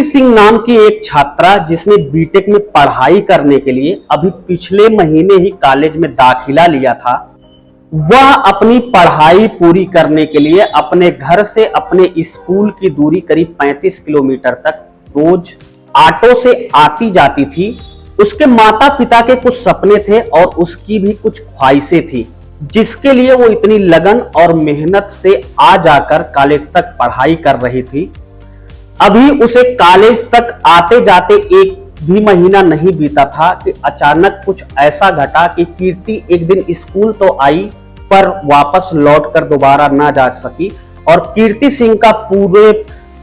कीर्ति सिंह नाम की एक छात्रा जिसने बीटेक में पढ़ाई करने के लिए अभी पिछले महीने ही कॉलेज में दाखिला लिया था, वह अपनी पढ़ाई पूरी करने के लिए अपने घर से अपने स्कूल की दूरी करीब 35 किलोमीटर तक रोज ऑटो से आती जाती थी। उसके माता पिता के कुछ सपने थे और उसकी भी कुछ ख्वाहिशें थी, जिसके लिए वो इतनी लगन और मेहनत से आ जाकर कॉलेज तक पढ़ाई कर रही थी। अभी उसे कॉलेज तक आते जाते एक भी महीना नहीं बीता था कि अचानक कुछ ऐसा घटा कि कीर्ति एक दिन स्कूल तो आई पर वापस लौटकर दोबारा ना जा सकी और कीर्ति सिंह का पूरे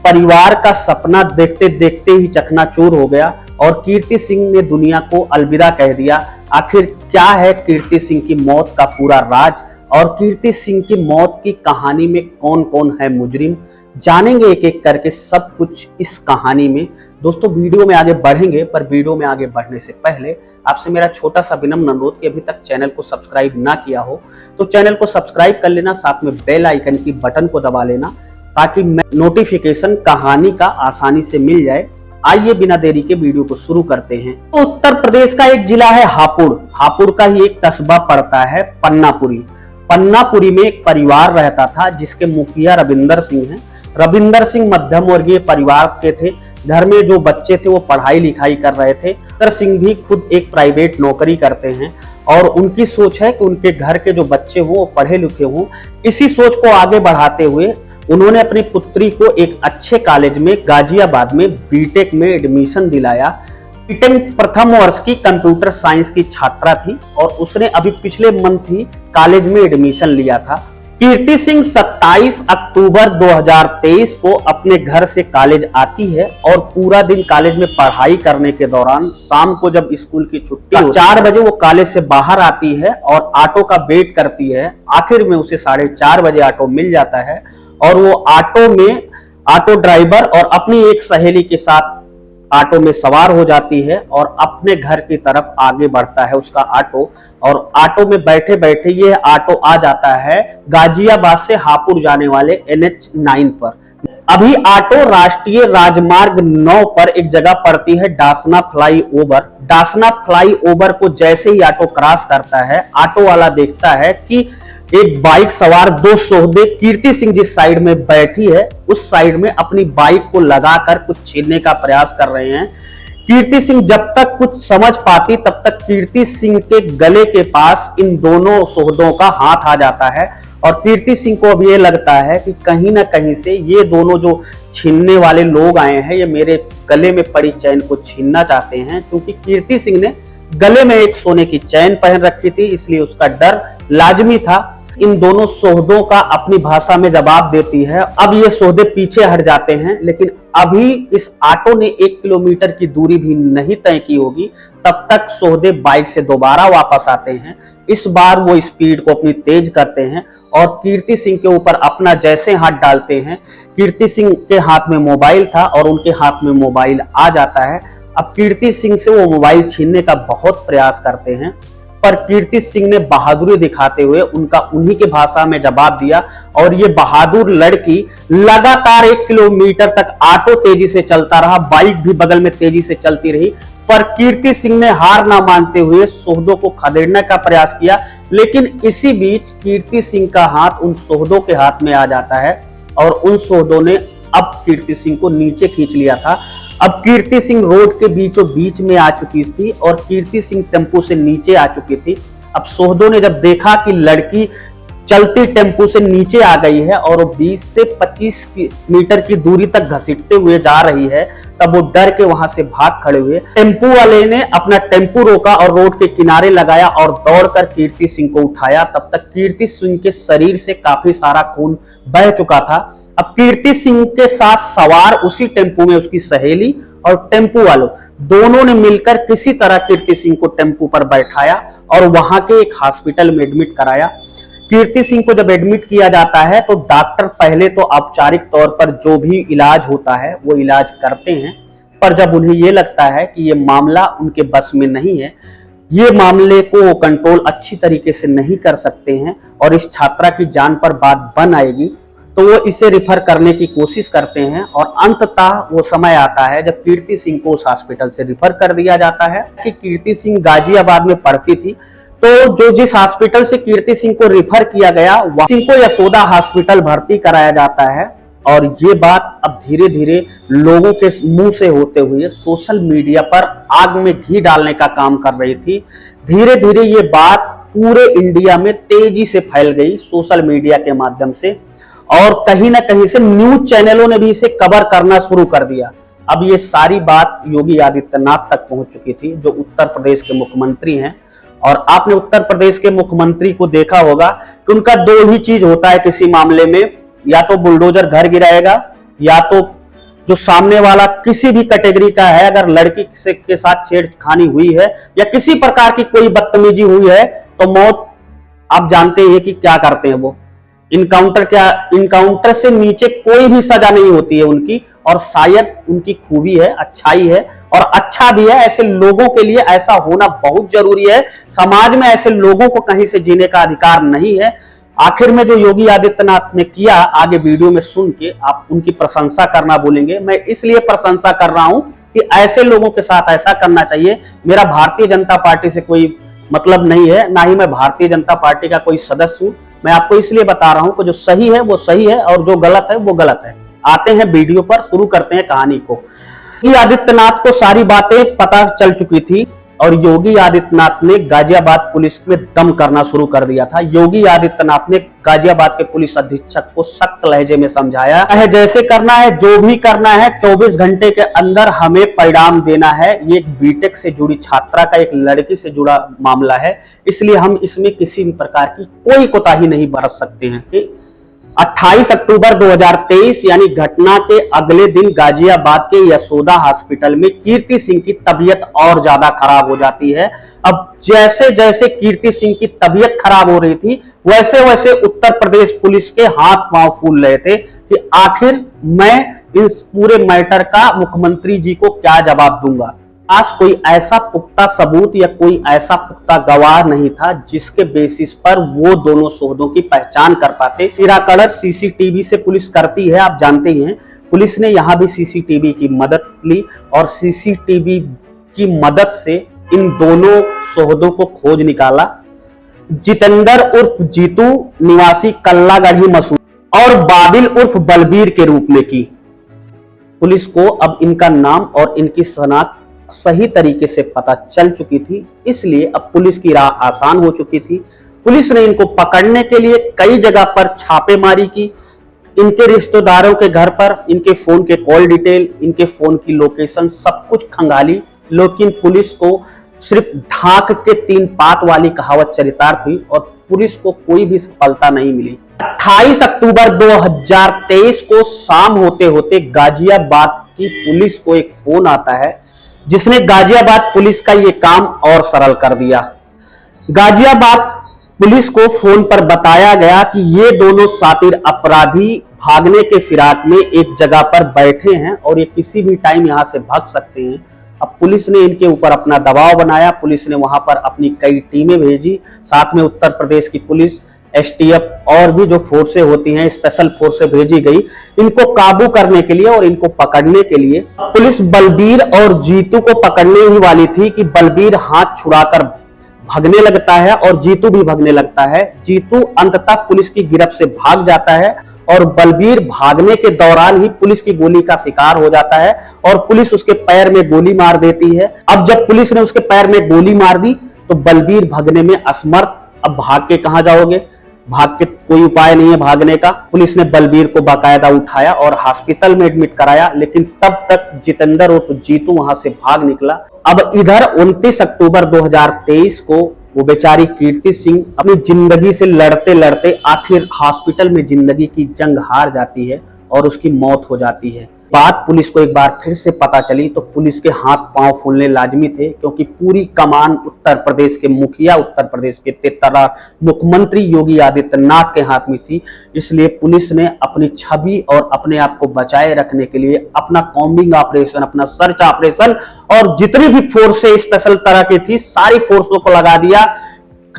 परिवार का सपना देखते देखते ही चकनाचूर हो गया और कीर्ति सिंह ने दुनिया को अलविदा कह दिया। आखिर क्या है कीर्ति सिंह की मौत का पूरा राज और कीर्ति सिंह की मौत की कहानी में कौन कौन है मुजरिम, जानेंगे एक एक करके सब कुछ इस कहानी में। दोस्तों वीडियो में आगे बढ़ेंगे, पर वीडियो में आगे बढ़ने से पहले आपसे मेरा छोटा सा विनम्र अनुरोध कि अभी तक चैनल को सब्सक्राइब ना किया हो तो चैनल को सब्सक्राइब कर लेना, साथ में बेल आइकन की बटन को दबा लेना ताकि नोटिफिकेशन कहानी का आसानी से मिल जाए। आइए बिना देरी के वीडियो को शुरू करते हैं। तो उत्तर प्रदेश का एक जिला है हापुड़। हापुड़ का ही एक कस्बा पड़ता है पन्नापुरी। पन्नापुरी में एक परिवार रहता था जिसके मुखिया रविंदर सिंह हैं। रविंदर सिंह मध्यम वर्गीय परिवार के थे। घर में जो बच्चे थे वो पढ़ाई लिखाई कर रहे थे। रविंदर सिंह भी खुद एक प्राइवेट नौकरी करते हैं और उनकी सोच है कि उनके घर के जो बच्चे हों वो पढ़े लिखे हों। इसी सोच को आगे बढ़ाते हुए उन्होंने अपनी पुत्री को एक अच्छे कॉलेज में गाजियाबाद में बीटेक में एडमिशन दिलाया। बीटेक प्रथम वर्ष की कंप्यूटर साइंस की छात्रा थी और उसने अभी पिछले मंथ ही कॉलेज में एडमिशन लिया था। कीर्ति सिंह 27 अक्टूबर 2023 को अपने घर से कॉलेज आती है और पूरा दिन कॉलेज में पढ़ाई करने के दौरान शाम को जब स्कूल की छुट्टी 4 बजे वो कॉलेज से बाहर आती है और ऑटो का वेट करती है। आखिर में उसे 4:30 बजे ऑटो मिल जाता है और वो ऑटो ड्राइवर और अपनी एक सहेली के साथ ऑटो में सवार हो जाती है और अपने घर की तरफ आगे बढ़ता है उसका ऑटो। और ऑटो में बैठे बैठे ये ऑटो आ जाता है गाजियाबाद से हापुड़ जाने वाले NH9 पर। अभी ऑटो राष्ट्रीय राजमार्ग 9 पर एक जगह पड़ती है डासना फ्लाईओवर। डासना फ्लाईओवर को जैसे ही ऑटो क्रॉस करता है, ऑटो वाला देखता है कि एक बाइक सवार 2 सोहदे कीर्ति सिंह जिस साइड में बैठी है उस साइड में अपनी बाइक को लगाकर कुछ छीनने का प्रयास कर रहे हैं। कीर्ति सिंह जब तक कुछ समझ पाती तब तक कीर्ति सिंह के गले के पास इन दोनों सोहदों का हाथ आ जाता है और कीर्ति सिंह को अब ये लगता है कि कहीं ना कहीं से ये दोनों जो छीनने वाले लोग आए हैं ये मेरे गले में पड़ी चैन को छीनना चाहते हैं, क्योंकि कीर्ति सिंह ने गले में एक सोने की चैन पहन रखी थी, इसलिए उसका डर लाजमी था। इन दोनों सोहदों का अपनी भाषा में जवाब देती है। अब ये सोहदे पीछे हट जाते हैं, लेकिन अभी इस ऑटो ने 1 किलोमीटर की दूरी भी नहीं तय की होगी तब तक सोहदे बाइक से दोबारा वापस आते हैं। इस बार वो स्पीड को अपनी तेज करते हैं और कीर्ति सिंह के ऊपर अपना जैसे हाथ डालते हैं। कीर्ति सिंह के हाथ में मोबाइल था और उनके हाथ में मोबाइल आ जाता है। अब कीर्ति सिंह से वो मोबाइल छीनने का बहुत प्रयास करते हैं, पर कीर्ति सिंह ने बहादुरी दिखाते हुए उनका उन्हीं के भाषा में जवाब दिया और ये बहादुर लड़की लगातार 1 किलोमीटर तक ऑटो तेजी से चलता रहा, बाइक भी बगल में तेजी से चलती रही, पर कीर्ति सिंह ने हार ना मानते हुए सोहदों को खदेड़ने का प्रयास किया। लेकिन इसी बीच कीर्ति सिंह का हाथ उन सोहदों के हाथ में आ जाता है और उन सोहदों ने अब कीर्ति सिंह को नीचे खींच लिया था। अब कीर्ति सिंह रोड के बीचों बीच में आ चुकी थी और कीर्ति सिंह टेम्पो से नीचे आ चुकी थी। अब सोहदों ने जब देखा कि लड़की चलती टेम्पो से नीचे आ गई है और वो 20 से 25 मीटर की दूरी तक घसीटते हुए जा रही है, तब वो डर के वहां से भाग खड़े हुए। टेम्पो वाले ने अपना टेम्पो रोका और रोड के किनारे लगाया और दौड़कर कीर्ति सिंह को उठाया। तब तक कीर्ति सिंह के शरीर से काफी सारा खून बह चुका था। अब कीर्ति सिंह के साथ सवार उसी टेम्पो में उसकी सहेली और टेम्पो वालों दोनों ने मिलकर किसी तरह कीर्ति सिंह को टेम्पो पर बैठाया और वहां के एक हॉस्पिटल में एडमिट कराया। कीर्ति सिंह को जब एडमिट किया जाता है तो डॉक्टर पहले तो औपचारिक तौर पर जो भी इलाज होता है वो इलाज करते हैं, पर जब उन्हें ये लगता है कि ये मामला उनके बस में नहीं है, ये मामले को कंट्रोल अच्छी तरीके से नहीं कर सकते हैं और इस छात्रा की जान पर बात बन आएगी, तो वो इसे रिफर करने की कोशिश करते हैं और अंततः वो समय आता है जब कीर्ति सिंह को उस हॉस्पिटल से रिफर कर दिया जाता है कि कीर्ति सिंह गाजियाबाद में पढ़ती थी। तो जो जिस हॉस्पिटल से कीर्ति सिंह को रिफर किया गया वहीं को यशोदा हॉस्पिटल भर्ती कराया जाता है। और ये बात अब धीरे धीरे लोगों के मुंह से होते हुए सोशल मीडिया पर आग में घी डालने का काम कर रही थी। धीरे धीरे ये बात पूरे इंडिया में तेजी से फैल गई सोशल मीडिया के माध्यम से, और कहीं ना कहीं से न्यूज चैनलों ने भी इसे कवर करना शुरू कर दिया। अब ये सारी बात योगी आदित्यनाथ तक पहुंच चुकी थी, जो उत्तर प्रदेश के मुख्यमंत्री हैं। और आपने उत्तर प्रदेश के मुख्यमंत्री को देखा होगा कि उनका दो ही चीज होता है किसी मामले में, या तो बुलडोजर घर गिराएगा, या तो जो सामने वाला किसी भी कैटेगरी का है, अगर लड़की के साथ छेड़खानी हुई है या किसी प्रकार की कोई बदतमीजी हुई है तो मौत, आप जानते हैं कि क्या करते हैं वो, इनकाउंटर से नीचे कोई भी सजा नहीं होती है उनकी। और शायद उनकी खूबी है, अच्छाई है और अच्छा भी है। ऐसे लोगों के लिए ऐसा होना बहुत जरूरी है। समाज में ऐसे लोगों को कहीं से जीने का अधिकार नहीं है। आखिर में जो योगी आदित्यनाथ ने किया, आगे वीडियो में सुन के आप उनकी प्रशंसा करना बोलेंगे। मैं इसलिए प्रशंसा कर रहा हूं कि ऐसे लोगों के साथ ऐसा करना चाहिए। मेरा भारतीय जनता पार्टी से कोई मतलब नहीं है, ना ही मैं भारतीय जनता पार्टी का कोई सदस्य हूं। मैं आपको इसलिए बता रहा हूं कि जो सही है वो सही है और जो गलत है वो गलत है। आते हैं वीडियो पर, शुरू करते हैं कहानी को। योगी आदित्यनाथ को सारी बातें पता चल चुकी थी और योगी आदित्यनाथ ने गाजियाबाद पुलिस में दम करना शुरू कर दिया था। योगी आदित्यनाथ ने गाजियाबाद के पुलिस अधीक्षक को सख्त लहजे में समझाया है, जैसे करना है, जो भी करना है, 24 घंटे के अंदर हमें परिणाम देना है। ये एक बीटेक से जुड़ी छात्रा का, एक लड़की से जुड़ा मामला है, इसलिए हम इसमें किसी भी प्रकार की कोई कोताही नहीं बरत सकते हैं। 28 अक्टूबर 2023 यानी घटना के अगले दिन गाजियाबाद के यशोदा हॉस्पिटल में कीर्ति सिंह की तबीयत और ज्यादा खराब हो जाती है। अब जैसे जैसे कीर्ति सिंह की तबीयत खराब हो रही थी, वैसे वैसे उत्तर प्रदेश पुलिस के हाथ पांव फूल रहे थे कि आखिर मैं इस पूरे मैटर का मुख्यमंत्री जी को क्या जवाब दूंगा। पास कोई ऐसा पुख्ता सबूत या कोई ऐसा पुख्ता गवाह नहीं था जिसके बेसिस पर वो दोनों शोधों की पहचान कर पाते। टीराकड़र सीसीटीवी से पुलिस करती है, आप जानते ही हैं। पुलिस ने यहां भी सीसीटीवी की मदद ली और सीसीटीवी की मदद से इन दोनों शोधों को खोज निकाला। जितेंद्र उर्फ जीतू निवासी कल्लागढ़ी मसूर और बाबिल उर्फ बलबीर के रूप में की। पुलिस को अब इनका नाम और इनकी शनाख्त सही तरीके से पता चल चुकी थी, इसलिए अब पुलिस की राह आसान हो चुकी थी। पुलिस ने इनको पकड़ने के लिए कई जगह पर छापेमारी की। इनके रिश्तेदारों के घर पर इनके फोन के कॉल डिटेल, इनके फोन की लोकेशन सब कुछ खंगाली, लेकिन पुलिस को सिर्फ ढाक के 3 पात वाली कहावत चरितार्थ हुई और पुलिस को कोई भी सफलता नहीं मिली। 28 अक्टूबर 2023 को शाम होते होते गाजियाबाद की पुलिस को एक फोन आता है जिसने गाजियाबाद पुलिस का ये काम और सरल कर दिया। गाजियाबाद पुलिस को फोन पर बताया गया कि ये दोनों शातिर अपराधी भागने के फिराक में एक जगह पर बैठे हैं और ये किसी भी टाइम यहां से भाग सकते हैं। अब पुलिस ने इनके ऊपर अपना दबाव बनाया। पुलिस ने वहां पर अपनी कई टीमें भेजी, साथ में उत्तर प्रदेश की पुलिस, एसटीएफ और भी जो फोर्सें होती हैं, स्पेशल फोर्सें भेजी गई इनको काबू करने के लिए और इनको पकड़ने के लिए। पुलिस बलबीर और जीतू को पकड़ने ही वाली थी कि बलबीर हाथ छुड़ाकर भागने लगता है और जीतू भी भागने लगता है। जीतू अंततः पुलिस की गिरफ्त से भाग जाता है और बलबीर भागने के दौरान ही पुलिस की गोली का शिकार हो जाता है और पुलिस उसके पैर में गोली मार देती है। अब जब पुलिस ने उसके पैर में गोली मार दी तो बलबीर भागने में असमर्थ। अब भाग के कहां जाओगे, भाग के कोई उपाय नहीं है भागने का। पुलिस ने बलबीर को बाकायदा उठाया और हॉस्पिटल में एडमिट कराया, लेकिन तब तक जितेंद्र उर्फ जीतू वहां से भाग निकला। अब इधर 29 अक्टूबर 2023 को वो बेचारी कीर्ति सिंह अपनी जिंदगी से लड़ते लड़ते आखिर हॉस्पिटल में जिंदगी की जंग हार जाती है और उसकी मौत हो जाती है। बात पुलिस को एक बार फिर से पता चली तो पुलिस के हाथ पांव फूलने लाजमी थे, क्योंकि पूरी कमान उत्तर प्रदेश के मुखिया, उत्तर प्रदेश के तेतरा मुख्यमंत्री योगी आदित्यनाथ के हाथ में थी। इसलिए पुलिस ने अपनी छवि और अपने आप को बचाए रखने के लिए अपना कॉम्बिंग ऑपरेशन, अपना सर्च ऑपरेशन और जितनी भी फोर्सें स्पेशल तरह की थी सारी फोर्सों को लगा दिया।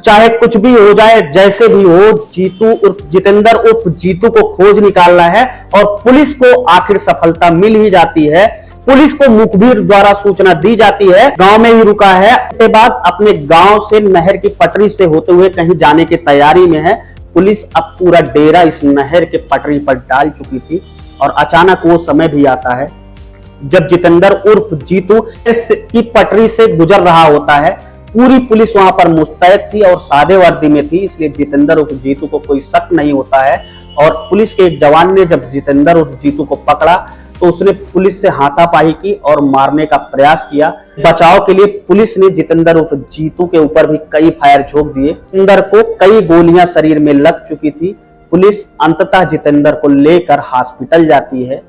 चाहे कुछ भी हो जाए, जैसे भी हो, जीतू उर्फ जितेंद्र उर्फ जीतू को खोज निकालना है और पुलिस को आखिर सफलता मिल ही जाती है। पुलिस को मुखबिर द्वारा सूचना दी जाती है, गांव में ही रुका है। उसके बाद अपने गांव से नहर की पटरी से होते हुए कहीं जाने की तैयारी में है। पुलिस अब पूरा डेरा इस नहर के पटरी पर डाल चुकी थी और अचानक वो समय भी आता है जब जितेंद्र उर्फ जीतू की पटरी से गुजर रहा होता है। पूरी पुलिस वहां पर मुस्तैद थी और सादे वर्दी में थी, इसलिए जितेंद्र उर्फ जीतू को कोई शक नहीं होता है। और पुलिस के एक जवान ने जब जितेंद्र उर्फ जीतू को पकड़ा तो उसने पुलिस से हाथापाई की और मारने का प्रयास किया। बचाव के लिए पुलिस ने जितेंद्र उर्फ जीतू के ऊपर भी कई फायर झोंक दिए। जितेंद्र को कई गोलियां शरीर में लग चुकी थी। पुलिस अंततः जितेंद्र को लेकर हॉस्पिटल जाती है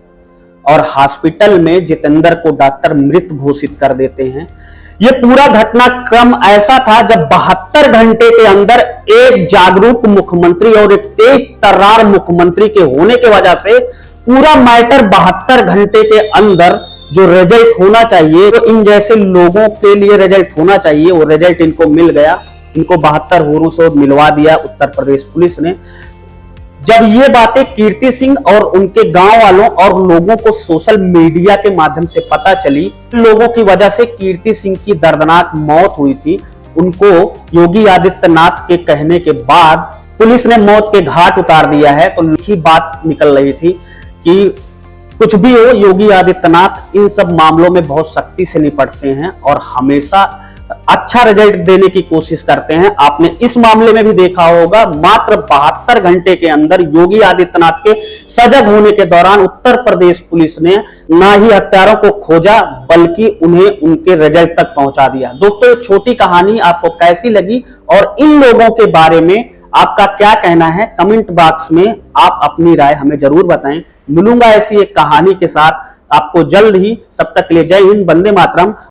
और हॉस्पिटल में जितेंद्र को डॉक्टर मृत घोषित कर देते हैं। यह पूरा घटनाक्रम ऐसा था जब 72 घंटे के अंदर एक जागरूक मुख्यमंत्री और एक तेज तर्रार मुख्यमंत्री के होने की वजह से पूरा मैटर 72 घंटे के अंदर जो रिजल्ट होना चाहिए, तो इन जैसे लोगों के लिए रिजल्ट होना चाहिए, वो रिजल्ट इनको मिल गया। इनको 72 होरों से मिलवा दिया उत्तर प्रदेश पुलिस ने। जब ये बातें कीर्ति सिंह और उनके गांव वालों और लोगों को सोशल मीडिया के माध्यम से पता चली, लोगों की वजह से कीर्ति सिंह की दर्दनाक मौत हुई थी। उनको योगी आदित्यनाथ के कहने के बाद पुलिस ने मौत के घाट उतार दिया है। तो लिखी बात निकल रही थी कि कुछ भी हो, योगी आदित्यनाथ इन सब मामलों में बहुत सख्ती से निपटते हैं और हमेशा अच्छा रिजल्ट देने की कोशिश करते हैं। आपने इस मामले में भी देखा होगा, मात्र 72 घंटे के अंदर योगी आदित्यनाथ के सजग होने के दौरान उत्तर प्रदेश पुलिस ने ना ही हत्यारों को खोजा बल्कि उन्हें उनके रिजल्ट तक पहुंचा दिया। दोस्तों, ये छोटी कहानी आपको कैसी लगी और इन लोगों के बारे में आपका क्या कहना है, कमेंट बॉक्स में आप अपनी राय हमें जरूर बताएं। मिलूंगा ऐसी एक कहानी के साथ आपको जल्द ही। तब तक के लिए जय हिंद, वंदे मातरम।